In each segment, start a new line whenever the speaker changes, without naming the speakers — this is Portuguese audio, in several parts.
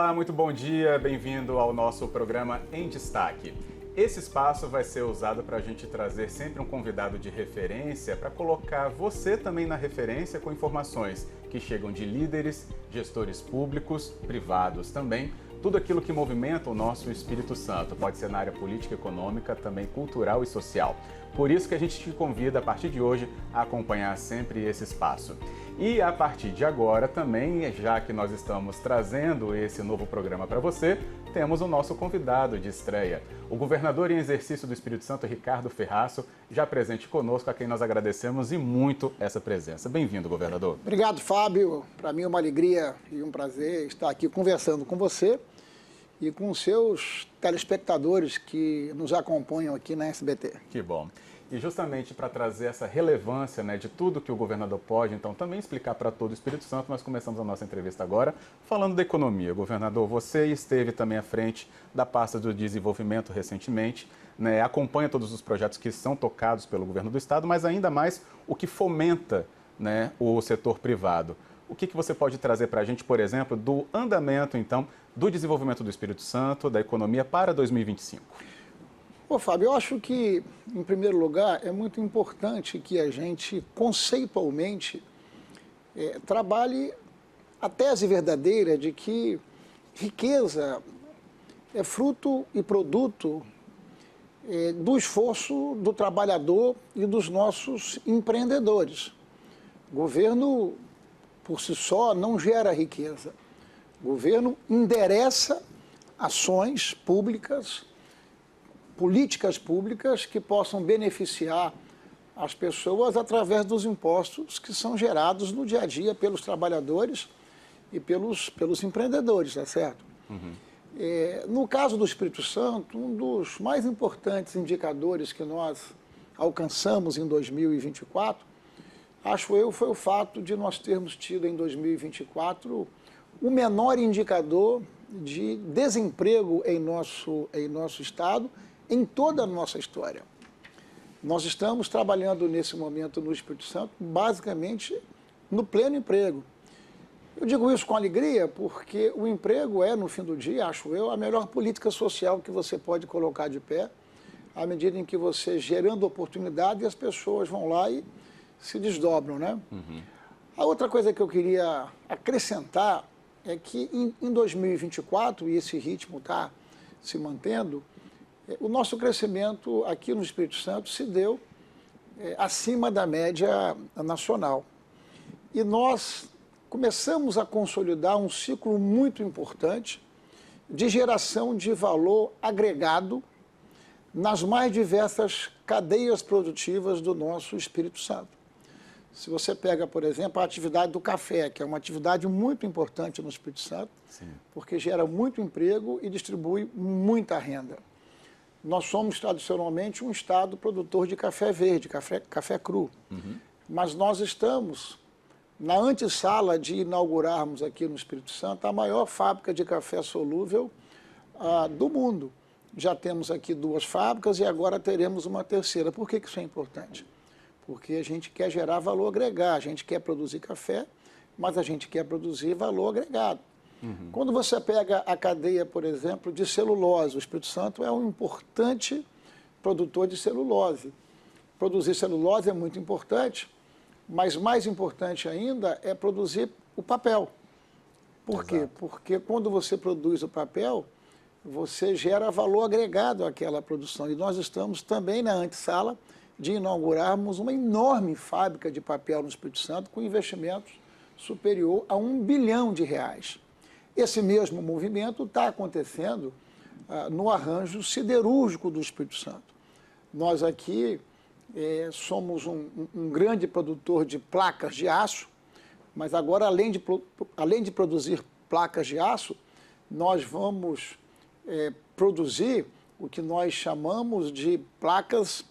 Olá, muito bom dia, bem-vindo ao nosso programa Em Destaque. Esse espaço vai ser usado para a gente trazer sempre um convidado de referência para colocar você também na referência com informações que chegam de líderes, gestores públicos, privados também, tudo aquilo que movimenta o nosso Espírito Santo. Pode ser na área política, econômica, também cultural e social. Por isso que a gente te convida, a partir de hoje, a acompanhar sempre esse espaço. E a partir de agora também, já que nós estamos trazendo esse novo programa para você, temos o nosso convidado de estreia, o governador em exercício do Espírito Santo, Ricardo Ferraço, já presente conosco, a quem nós agradecemos e muito essa presença. Bem-vindo, governador.
Obrigado, Fábio. Para mim é uma alegria e um prazer estar aqui conversando com você e com os seus telespectadores que nos acompanham aqui na SBT.
Que bom. E justamente para trazer essa relevância, né, de tudo que o governador pode, então, também explicar para todo o Espírito Santo, nós começamos a nossa entrevista agora falando da economia. Governador, você esteve também à frente da pasta do desenvolvimento recentemente, né, acompanha todos os projetos que são tocados pelo governo do Estado, mas ainda mais o que fomenta, né, o setor privado. O que você pode trazer para a gente, por exemplo, do andamento, então, do desenvolvimento do Espírito Santo, da economia para 2025?
Ô, Fábio, eu acho que, em primeiro lugar, é muito importante que a gente, conceitualmente, trabalhe a tese verdadeira de que riqueza é fruto e produto do esforço do trabalhador e dos nossos empreendedores. O governo, por si só, não gera riqueza. O governo endereça ações públicas, políticas públicas que possam beneficiar as pessoas através dos impostos que são gerados no dia a dia pelos trabalhadores e pelos empreendedores, tá certo?
Uhum.
No caso do Espírito Santo, um dos mais importantes indicadores que nós alcançamos em 2024, acho eu, foi o fato de nós termos tido em 2024 o menor indicador de desemprego em nosso estado em toda a nossa história. Nós estamos trabalhando nesse momento no Espírito Santo, basicamente no pleno emprego. Eu digo isso com alegria porque o emprego é, no fim do dia, acho eu, a melhor política social que você pode colocar de pé, à medida em que você, gerando oportunidade, as pessoas vão lá e se desdobram, né?
Uhum.
A outra coisa que eu queria acrescentar é que em 2024, e esse ritmo está se mantendo, o nosso crescimento aqui no Espírito Santo se deu acima da média nacional. E nós começamos a consolidar um ciclo muito importante de geração de valor agregado nas mais diversas cadeias produtivas do nosso Espírito Santo. Se você pega, por exemplo, a atividade do café, que é uma atividade muito importante no Espírito Santo,
Sim.
porque gera muito emprego e distribui muita renda. Nós somos, tradicionalmente, um estado produtor de café verde, café cru.
Uhum.
Mas nós estamos na antessala de inaugurarmos aqui no Espírito Santo a maior fábrica de café solúvel do mundo. Já temos aqui 2 fábricas e agora teremos uma terceira. Por que isso é importante? Porque a gente quer gerar valor agregado, a gente quer produzir café, mas a gente quer produzir valor agregado.
Uhum.
Quando você pega a cadeia, por exemplo, de celulose, o Espírito Santo é um importante produtor de celulose. Produzir celulose é muito importante, mas mais importante ainda é produzir o papel. Por quê? Porque quando você produz o papel, você gera valor agregado àquela produção. E nós estamos também na antessala de inaugurarmos uma enorme fábrica de papel no Espírito Santo com investimentos superior a R$1 bilhão. Esse mesmo movimento está acontecendo no arranjo siderúrgico do Espírito Santo. Nós aqui somos um grande produtor de placas de aço, mas agora, além de produzir placas de aço, nós vamos produzir o que nós chamamos de placas,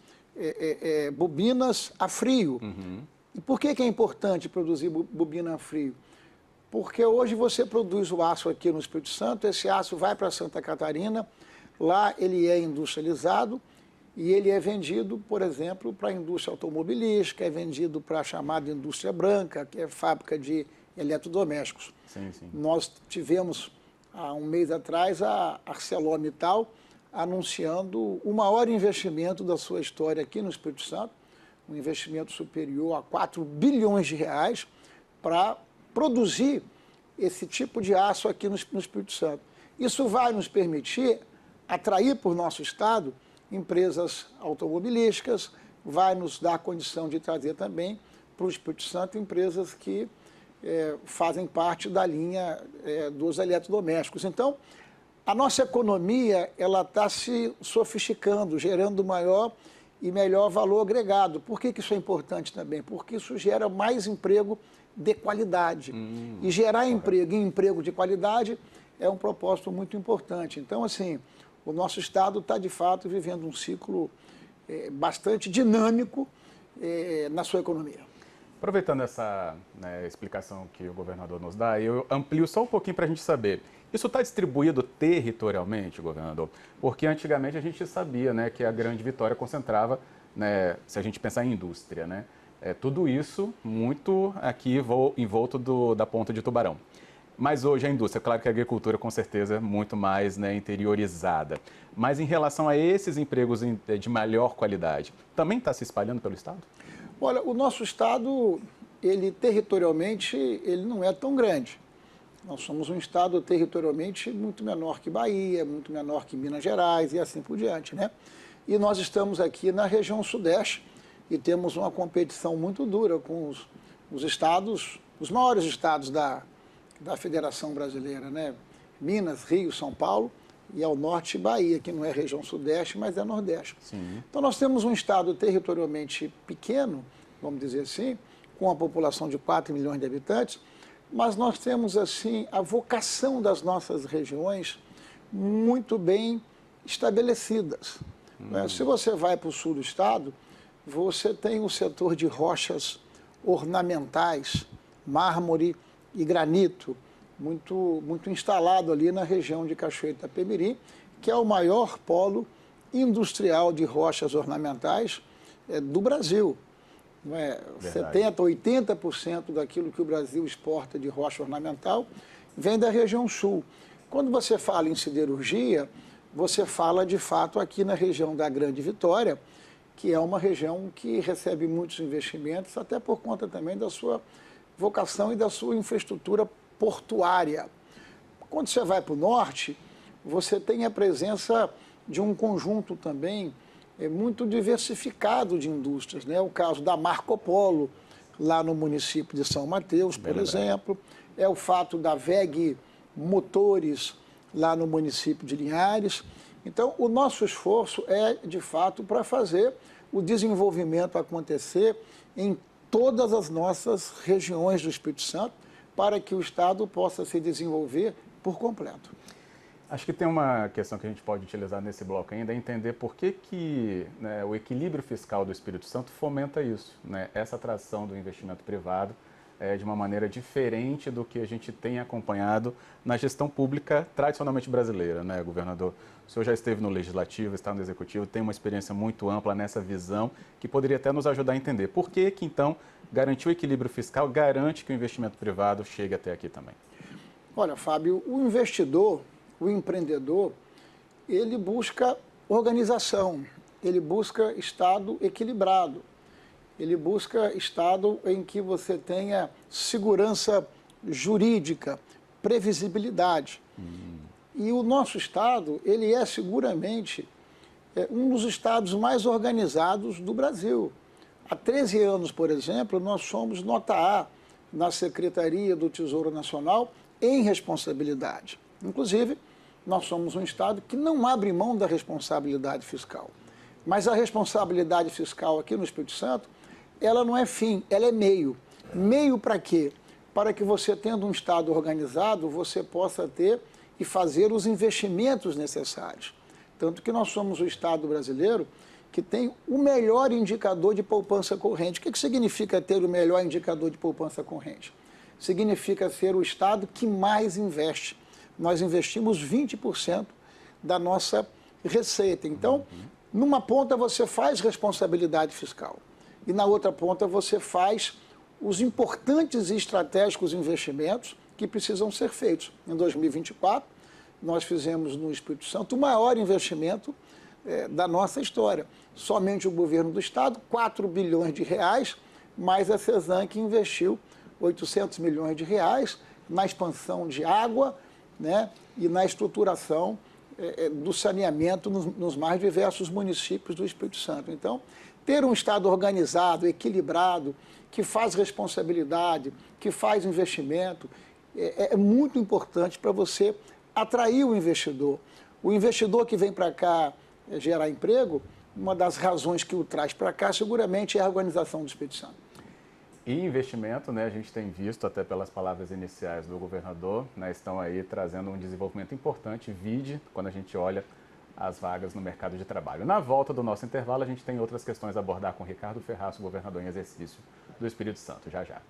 bobinas a frio.
Uhum.
E por que é importante produzir bobina a frio? Porque hoje você produz o aço aqui no Espírito Santo, esse aço vai para Santa Catarina, lá ele é industrializado e ele é vendido, por exemplo, para a indústria automobilística, é vendido para a chamada indústria branca, que é fábrica de eletrodomésticos.
Sim, sim.
Nós tivemos há um mês atrás, a ArcelorMittal anunciando o maior investimento da sua história aqui no Espírito Santo, um investimento superior a 4 bilhões de reais para produzir esse tipo de aço aqui no Espírito Santo. Isso vai nos permitir atrair para o nosso estado empresas automobilísticas, vai nos dar condição de trazer também para o Espírito Santo empresas que fazem parte da linha dos eletrodomésticos. Então, a nossa economia ela está se sofisticando, gerando maior e melhor valor agregado. Por que isso é importante também? Porque isso gera mais emprego de qualidade. E gerar emprego e emprego de qualidade é um propósito muito importante. Então, assim, o nosso estado está, de fato, vivendo um ciclo bastante dinâmico na sua economia.
Aproveitando essa explicação que o governador nos dá, eu amplio só um pouquinho para a gente saber. Isso está distribuído territorialmente, governador? Porque antigamente a gente sabia, né, que a Grande Vitória concentrava, né, se a gente pensar em indústria, né, tudo isso muito aqui envolto da ponta de Tubarão. Mas hoje a indústria, claro que a agricultura com certeza é muito mais, né, interiorizada. Mas em relação a esses empregos de melhor qualidade, também está se espalhando pelo estado?
Olha, o nosso estado, ele territorialmente, ele não é tão grande. Nós somos um estado territorialmente muito menor que Bahia, muito menor que Minas Gerais e assim por diante, né? E nós estamos aqui na região sudeste e temos uma competição muito dura com os estados, os maiores estados da Federação Brasileira, né? Minas, Rio, São Paulo e ao norte Bahia, que não é região sudeste, mas é nordeste.
Sim.
Então nós temos um estado territorialmente pequeno, vamos dizer assim, com uma população de 4 milhões de habitantes, mas nós temos, assim, a vocação das nossas regiões muito bem estabelecidas. Né? Se você vai para o sul do estado, você tem o setor de rochas ornamentais, mármore e granito, muito instalado ali na região de Cachoeira de Itapemirim, que é o maior polo industrial de rochas ornamentais do Brasil. Não é? 70%, 80% daquilo que o Brasil exporta de rocha ornamental vem da região sul. Quando você fala em siderurgia, você fala de fato aqui na região da Grande Vitória, que é uma região que recebe muitos investimentos, até por conta também da sua vocação e da sua infraestrutura portuária. Quando você vai para o norte, você tem a presença de um conjunto também muito diversificado de indústrias, né? O caso da Marco Polo, lá no município de São Mateus, por exemplo. É o fato da VEG Motores, lá no município de Linhares. Então, o nosso esforço é, de fato, para fazer o desenvolvimento acontecer em todas as nossas regiões do Espírito Santo, para que o estado possa se desenvolver por completo.
Acho que tem uma questão que a gente pode utilizar nesse bloco ainda, é entender por que né, o equilíbrio fiscal do Espírito Santo fomenta isso, né, essa atração do investimento privado de uma maneira diferente do que a gente tem acompanhado na gestão pública tradicionalmente brasileira, né, governador? O senhor já esteve no Legislativo, está no Executivo, tem uma experiência muito ampla nessa visão que poderia até nos ajudar a entender. Por que então, garantir o equilíbrio fiscal garante que o investimento privado chegue até aqui também?
Olha, Fábio, o investidor, o empreendedor, ele busca organização, ele busca estado equilibrado, ele busca estado em que você tenha segurança jurídica, previsibilidade. E o nosso estado, ele é seguramente um dos estados mais organizados do Brasil. Há 13 anos, por exemplo, nós somos nota A na Secretaria do Tesouro Nacional em responsabilidade. Inclusive, nós somos um estado que não abre mão da responsabilidade fiscal. Mas a responsabilidade fiscal aqui no Espírito Santo, ela não é fim, ela é meio. Meio para quê? Para que você, tendo um estado organizado, você possa ter e fazer os investimentos necessários. Tanto que nós somos o estado brasileiro que tem o melhor indicador de poupança corrente. O que significa ter o melhor indicador de poupança corrente? Significa ser o estado que mais investe. Nós investimos 20% da nossa receita. Então, numa ponta você faz responsabilidade fiscal e na outra ponta você faz os importantes e estratégicos investimentos que precisam ser feitos. Em 2024, nós fizemos no Espírito Santo o maior investimento da nossa história. Somente o governo do estado, 4 bilhões de reais, mais a CESAM, que investiu 800 milhões de reais na expansão de água, né, e na estruturação do saneamento nos mais diversos municípios do Espírito Santo. Então, ter um estado organizado, equilibrado, que faz responsabilidade, que faz investimento, é muito importante para você atrair o investidor. O investidor que vem para cá gerar emprego, uma das razões que o traz para cá seguramente é a organização do Espírito Santo.
E investimento, né, a gente tem visto, até pelas palavras iniciais do governador, né, estão aí trazendo um desenvolvimento importante, vide quando a gente olha as vagas no mercado de trabalho. Na volta do nosso intervalo, a gente tem outras questões a abordar com Ricardo Ferraço, governador em exercício do Espírito Santo. Já, já.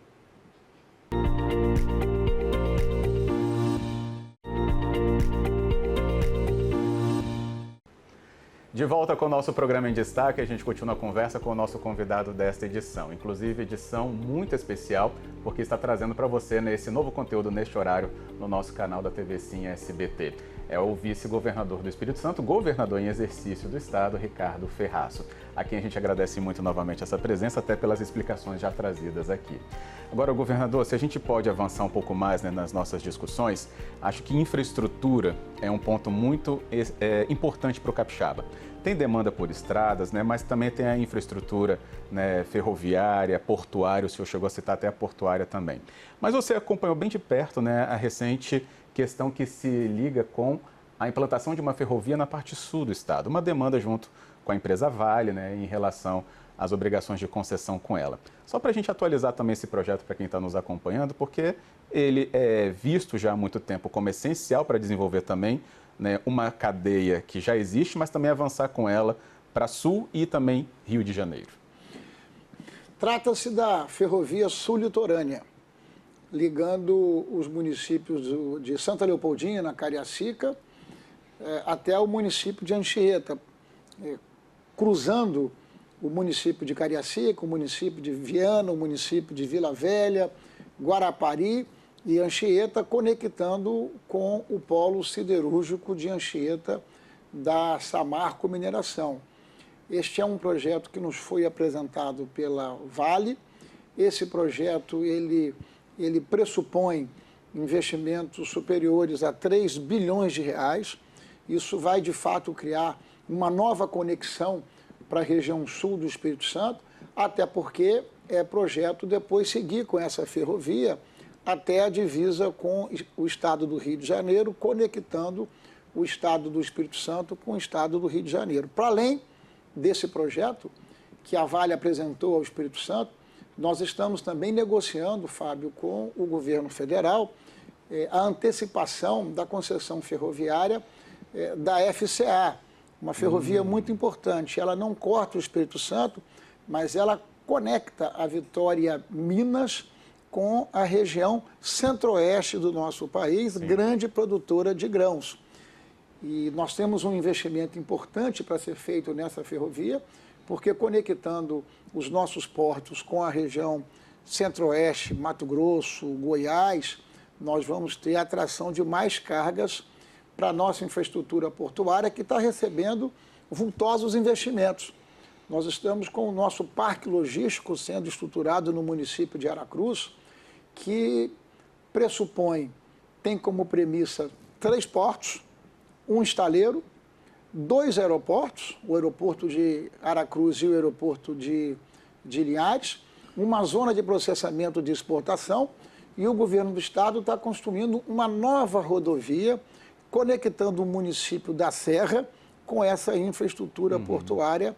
De volta com o nosso programa em destaque, a gente continua a conversa com o nosso convidado desta edição. Inclusive, edição muito especial, porque está trazendo para você esse novo conteúdo neste horário no nosso canal da TV Sim SBT. É o vice-governador do Espírito Santo, governador em exercício do estado, Ricardo Ferraço, a quem a gente agradece muito novamente essa presença, até pelas explicações já trazidas aqui. Agora, governador, se a gente pode avançar um pouco mais, né, nas nossas discussões, acho que infraestrutura é um ponto muito importante para o capixaba. Tem demanda por estradas, né, mas também tem a infraestrutura, né, ferroviária, portuária, o senhor chegou a citar até a portuária também. Mas você acompanhou bem de perto, né, a recente questão que se liga com a implantação de uma ferrovia na parte sul do estado, uma demanda junto com a empresa Vale, né, em relação às obrigações de concessão com ela. Só para a gente atualizar também esse projeto para quem está nos acompanhando, porque ele é visto já há muito tempo como essencial para desenvolver também, né, uma cadeia que já existe, mas também avançar com ela para Sul e também Rio de Janeiro.
Trata-se da ferrovia sul-litorânea, ligando os municípios de Santa Leopoldina, Cariacica, até o município de Anchieta, cruzando o município de Cariacica, o município de Viana, o município de Vila Velha, Guarapari e Anchieta, conectando com o polo siderúrgico de Anchieta da Samarco Mineração. Este é um projeto que nos foi apresentado pela Vale. Esse projeto ele pressupõe investimentos superiores a 3 bilhões de reais. Isso vai, de fato, criar uma nova conexão para a região sul do Espírito Santo, até porque é projeto depois seguir com essa ferrovia até a divisa com o estado do Rio de Janeiro, conectando o estado do Espírito Santo com o estado do Rio de Janeiro. Para além desse projeto que a Vale apresentou ao Espírito Santo, nós estamos também negociando, Fábio, com o governo federal a antecipação da concessão ferroviária da FCA, uma ferrovia muito importante. Ela não corta o Espírito Santo, mas ela conecta a Vitória, Minas, com a região centro-oeste do nosso país, sim, grande produtora de grãos. E nós temos um investimento importante para ser feito nessa ferrovia, porque conectando os nossos portos com a região centro-oeste, Mato Grosso, Goiás, nós vamos ter a atração de mais cargas para a nossa infraestrutura portuária, que está recebendo vultosos investimentos. Nós estamos com o nosso parque logístico sendo estruturado no município de Aracruz, que pressupõe, tem como premissa 3 portos, um estaleiro, 2 aeroportos, o aeroporto de Aracruz e o aeroporto de Linhares, uma zona de processamento de exportação, e o governo do estado está construindo uma nova rodovia conectando o município da Serra com essa infraestrutura portuária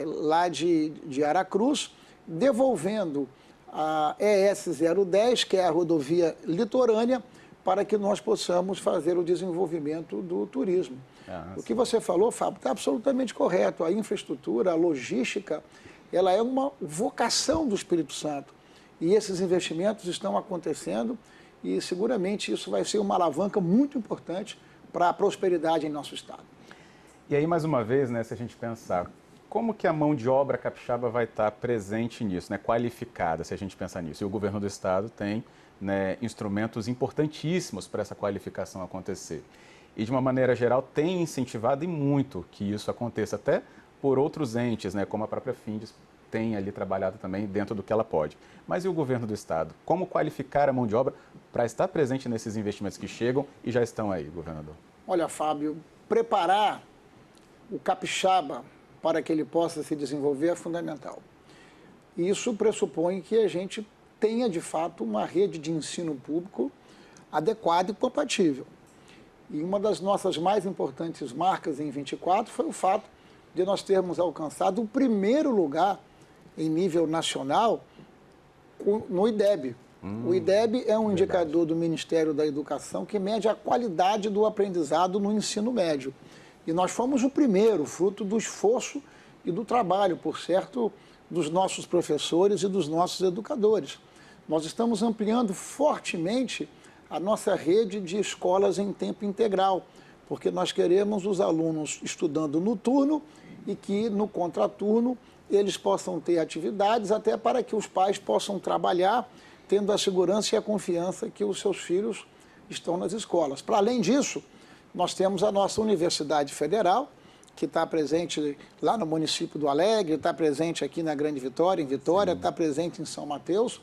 lá de Aracruz, devolvendo a ES 010, que é a rodovia litorânea, para que nós possamos fazer o desenvolvimento do turismo. O que você falou, Fábio, está absolutamente correto. A infraestrutura, a logística, ela é uma vocação do Espírito Santo. E esses investimentos estão acontecendo e seguramente isso vai ser uma alavanca muito importante para a prosperidade em nosso estado.
E aí, mais uma vez, né, se a gente pensar Como que a mão de obra capixaba vai estar presente nisso, né? Qualificada, se a gente pensar nisso? E o governo do estado tem, né, instrumentos importantíssimos para essa qualificação acontecer. E, de uma maneira geral, tem incentivado e muito que isso aconteça, até por outros entes, né, como a própria Findes tem ali trabalhado também dentro do que ela pode. Mas e o governo do estado? Como qualificar a mão de obra para estar presente nesses investimentos que chegam e já estão aí, governador?
Olha, Fábio, preparar o capixaba para que ele possa se desenvolver é fundamental. Isso pressupõe que a gente tenha, de fato, uma rede de ensino público adequada e compatível. E uma das nossas mais importantes marcas em 24 foi o fato de nós termos alcançado o primeiro lugar em nível nacional no IDEB. O IDEB é um indicador do Ministério da Educação que mede a qualidade do aprendizado no ensino médio. E nós fomos o primeiro, fruto do esforço e do trabalho, por certo, dos nossos professores e dos nossos educadores. Nós estamos ampliando fortemente a nossa rede de escolas em tempo integral, porque nós queremos os alunos estudando no turno e que no contraturno eles possam ter atividades, até para que os pais possam trabalhar tendo a segurança e a confiança que os seus filhos estão nas escolas. Para além disso, nós temos a nossa Universidade Federal, que está presente lá no município do Alegre, está presente aqui na Grande Vitória, em Vitória, está presente em São Mateus.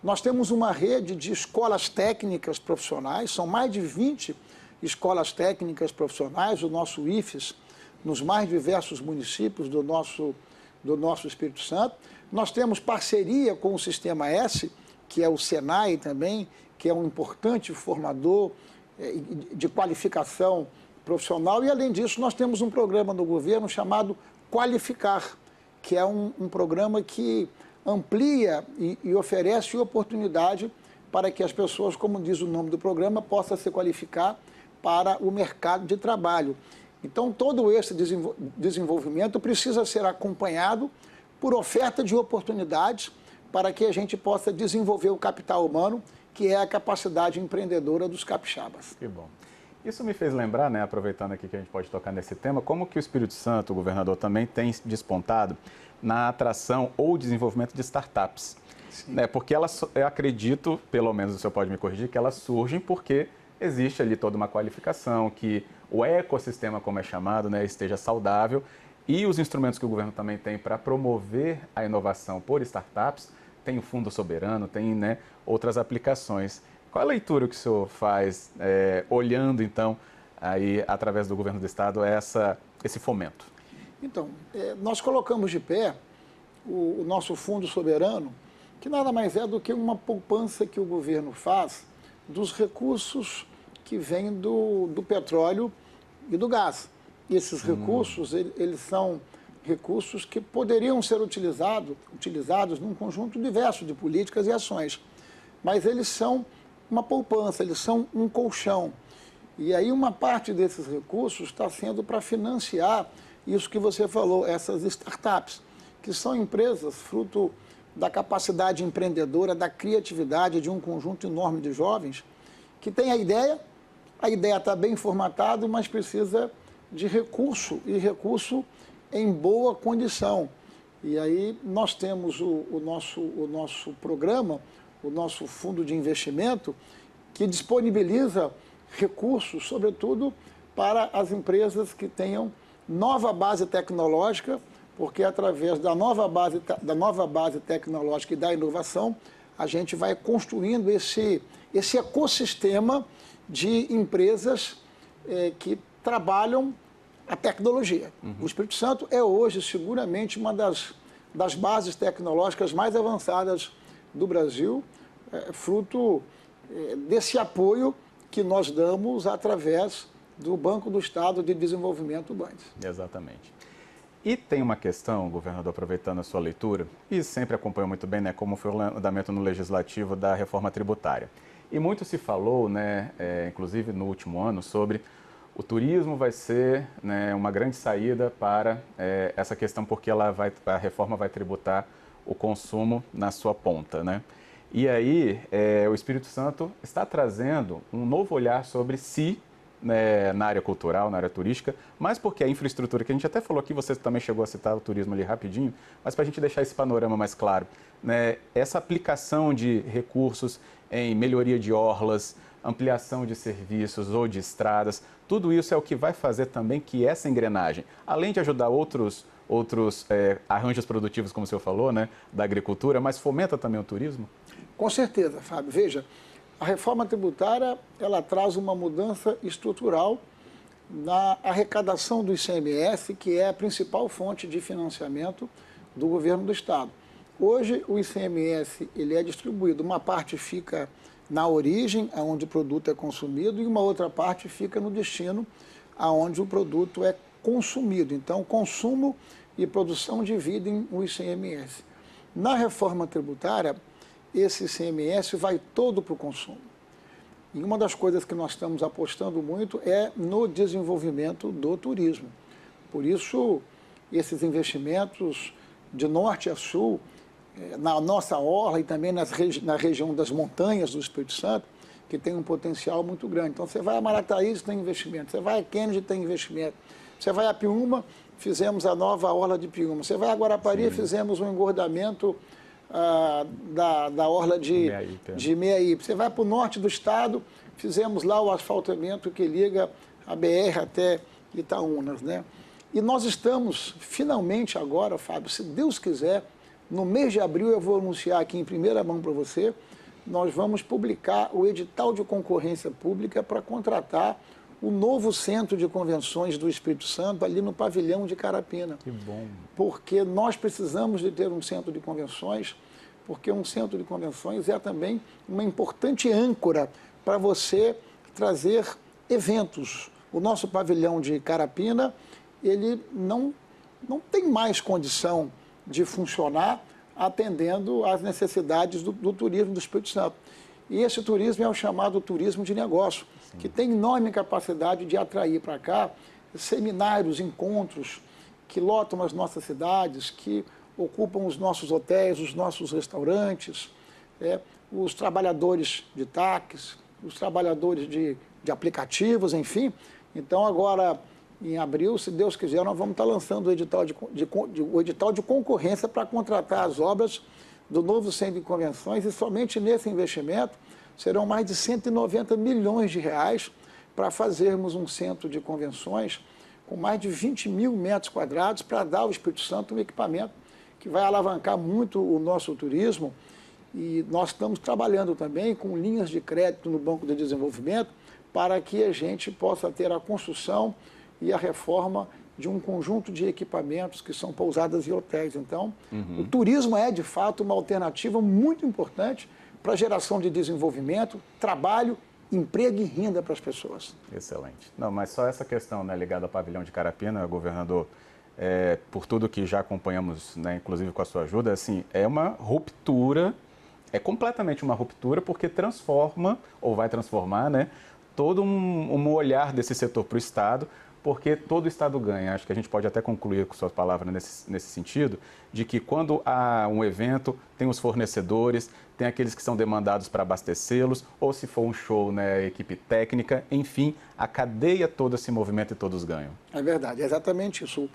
Nós temos uma rede de escolas técnicas profissionais, são mais de 20 escolas técnicas profissionais, o nosso IFES, nos mais diversos municípios do nosso Espírito Santo. Nós temos parceria com o Sistema S, que é o Senai também, que é um importante formador de qualificação profissional. E, além disso, nós temos um programa no governo chamado Qualificar, que é um programa que amplia e oferece oportunidade para que as pessoas, como diz o nome do programa, possam se qualificar para o mercado de trabalho. Então, todo esse desenvolvimento precisa ser acompanhado por oferta de oportunidades para que a gente possa desenvolver o capital humano, que é a capacidade empreendedora dos capixabas.
Que bom. Isso me fez lembrar, né, aproveitando aqui que a gente pode tocar nesse tema, como que o Espírito Santo, o governador, também tem despontado na atração ou desenvolvimento de startups. Né, porque elas, eu acredito, pelo menos o senhor pode me corrigir, que elas surgem porque existe ali toda uma qualificação, que o ecossistema, como é chamado, né, esteja saudável, e os instrumentos que o governo também tem para promover a inovação por startups, tem o Fundo Soberano, tem, né, outras aplicações. Qual a leitura que o senhor faz, olhando, então, aí, através do governo do Estado, esse fomento?
Então, nós colocamos de pé o nosso Fundo Soberano, que nada mais é do que uma poupança que o governo faz dos recursos que vêm do petróleo e do gás. E esses recursos, eles são recursos que poderiam ser utilizados num conjunto diverso de políticas e ações. Mas eles são uma poupança, eles são um colchão. E aí uma parte desses recursos está sendo para financiar isso que você falou, essas startups, que são empresas fruto da capacidade empreendedora, da criatividade de um conjunto enorme de jovens que tem a ideia está bem formatada, mas precisa de recurso, e recurso em boa condição. E aí nós temos o nosso programa, o nosso fundo de investimento, que disponibiliza recursos, sobretudo para as empresas que tenham nova base tecnológica, porque através da nova base tecnológica e da inovação, a gente vai construindo esse ecossistema de empresas que trabalham a tecnologia. O Espírito Santo é hoje seguramente uma das bases tecnológicas mais avançadas do Brasil, fruto desse apoio que nós damos através do Banco do Estado de Desenvolvimento, BANDES.
Exatamente. E tem uma questão, governador, aproveitando a sua leitura, e sempre acompanhou muito bem, né, como foi o andamento no Legislativo da reforma tributária. E muito se falou, né, inclusive no último ano, sobre o turismo vai ser, né, uma grande saída para essa questão, porque a reforma vai tributar o consumo na sua ponta, né? E aí o Espírito Santo está trazendo um novo olhar sobre se né, na área cultural, na área turística, mas porque a infraestrutura, que a gente até falou aqui, você também chegou a citar o turismo ali rapidinho, mas para a gente deixar esse panorama mais claro, né, essa aplicação de recursos em melhoria de orlas, ampliação de serviços ou de estradas, tudo isso é o que vai fazer também que essa engrenagem, além de ajudar outros arranjos produtivos, como o senhor falou, né, da agricultura, mas fomenta também o turismo?
Com certeza, Fábio. Veja, a reforma tributária, ela traz uma mudança estrutural na arrecadação do ICMS, que é a principal fonte de financiamento do governo do Estado. Hoje, o ICMS ele é distribuído, uma parte fica na origem, onde o produto é consumido, e uma outra parte fica no destino, onde o produto é consumido. Então, consumo e produção dividem o ICMS. Na reforma tributária, esse ICMS vai todo para o consumo. E uma das coisas que nós estamos apostando muito é no desenvolvimento do turismo. Por isso, esses investimentos de norte a sul, na nossa orla e também na região das montanhas do Espírito Santo, que tem um potencial muito grande. Então, você vai a Marataízes, tem investimento. Você vai a Kennedy, tem investimento. Você vai a Piúma, fizemos a nova orla de Piúma. Você vai a Guarapari, fizemos um engordamento da orla de Meiaípe. Você vai para o norte do estado, fizemos lá o asfaltamento que liga a BR até Itaúnas, né? E nós estamos, finalmente agora, Fábio, se Deus quiser, no mês de abril eu vou anunciar aqui em primeira mão para você, nós vamos publicar o edital de concorrência pública para contratar o novo centro de convenções do Espírito Santo ali no pavilhão de Carapina.
Que bom.
Porque nós precisamos de ter um centro de convenções, porque um centro de convenções é também uma importante âncora para você trazer eventos. O nosso pavilhão de Carapina, ele não tem mais condição de funcionar atendendo às necessidades do turismo do Espírito Santo. E esse turismo é o chamado turismo de negócio, que tem enorme capacidade de atrair para cá seminários, encontros que lotam as nossas cidades, que ocupam os nossos hotéis, os nossos restaurantes, os trabalhadores de táxis, os trabalhadores de aplicativos, enfim. Então, agora, em abril, se Deus quiser, nós vamos estar lançando o edital de concorrência para contratar as obras do novo centro de convenções, e somente nesse investimento serão mais de 190 milhões de reais para fazermos um centro de convenções com mais de 20 mil metros quadrados para dar ao Espírito Santo um equipamento que vai alavancar muito o nosso turismo. E nós estamos trabalhando também com linhas de crédito no Banco de Desenvolvimento para que a gente possa ter a construção e a reforma de um conjunto de equipamentos que são pousadas e hotéis. Então, o turismo é, de fato, uma alternativa muito importante para a geração de desenvolvimento, trabalho, emprego e renda para as pessoas.
Excelente. Não, mas só essa questão, né, ligada ao pavilhão de Carapina, governador, por tudo que já acompanhamos, né, inclusive com a sua ajuda, assim, é uma ruptura, é completamente uma ruptura, porque transforma, ou vai transformar, né, todo um olhar desse setor para o Estado, porque todo o Estado ganha. Acho que a gente pode até concluir com suas palavras nesse sentido, de que quando há um evento, tem os fornecedores, tem aqueles que são demandados para abastecê-los, ou se for um show, né, equipe técnica, enfim, a cadeia toda se movimenta e todos ganham.
É verdade, é exatamente isso.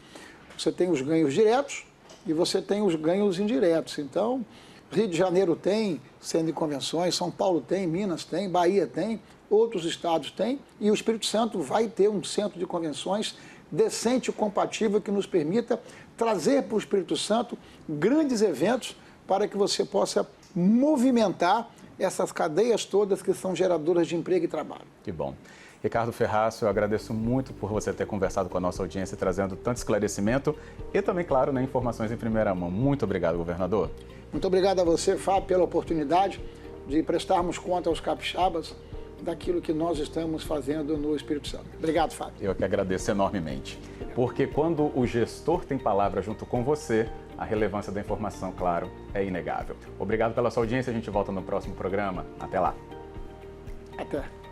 Você tem os ganhos diretos e você tem os ganhos indiretos. Então, Rio de Janeiro tem centro de convenções, São Paulo tem, Minas tem, Bahia tem, outros estados têm, e o Espírito Santo vai ter um centro de convenções decente e compatível que nos permita trazer para o Espírito Santo grandes eventos para que você possa movimentar essas cadeias todas que são geradoras de emprego e trabalho.
Que bom. Ricardo Ferraço, eu agradeço muito por você ter conversado com a nossa audiência, trazendo tanto esclarecimento e também, claro, né, informações em primeira mão. Muito obrigado, governador.
Muito obrigado a você, Fábio, pela oportunidade de prestarmos conta aos capixabas daquilo que nós estamos fazendo no Espírito Santo. Obrigado, Fábio.
Eu que agradeço enormemente. Porque quando o gestor tem palavra junto com você, a relevância da informação, claro, é inegável. Obrigado pela sua audiência, a gente volta no próximo programa. Até lá.
Até.